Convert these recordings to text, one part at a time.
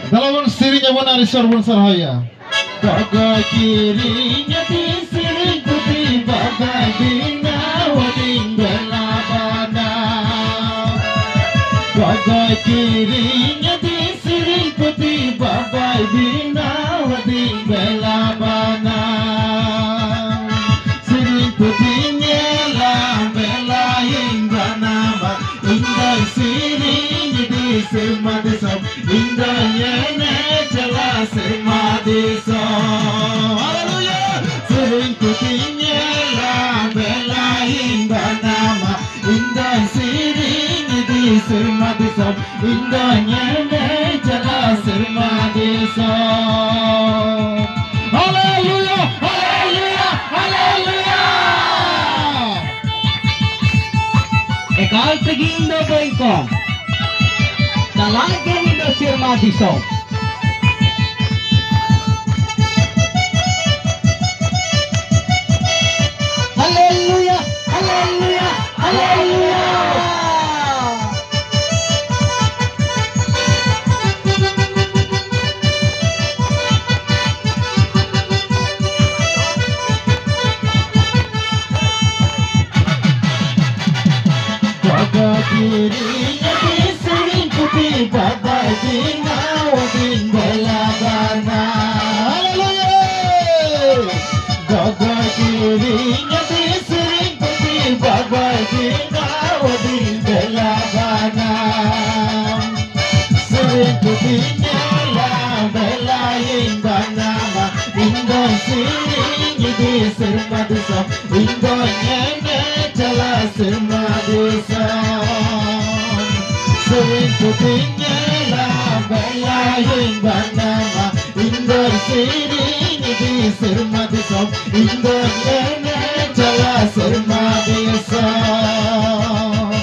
Dalam sirinya benar Sorbon Sarhaya. Bagai kirinya diselingkuhi bagai bina wading belabana. Bagai kirinya diselingkuhi bagai bina wading belabana. Selingkuhinya lah belaing banama. Indah sirinya disemadi sob. Indahnya jelas semadi sob. Haleluya. Selingkuhinya lah belaing banama. Indah sirinya disemadi sob. Indahnya jelas semadi sob. Haleluya. Haleluya. Haleluya. Ekal tegindo bengkong Talagyan Indo Sirma Disong. Haleluya, haleluya, haleluya. Bagai dirinya diselingkuhi bagai bina wading belabana. Haleluya. Bagai dirinya diselingkuhi bagai bina wading belabana. Selingkuhinya lah belaing banama. Indah sirinya disemadi sob. Indahnya jelas semadi sob. Selingkuhinya lah belaing banama. Indah sirinya disemadi sob. Indahnya jelas semadi sob.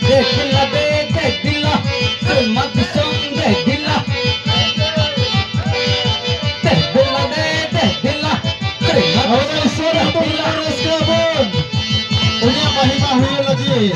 Dekila be dekila Sirma Disong dekila. Dekila be dekila Sirma Awal suara pembilang Raskabun. Punya mahimah lagi.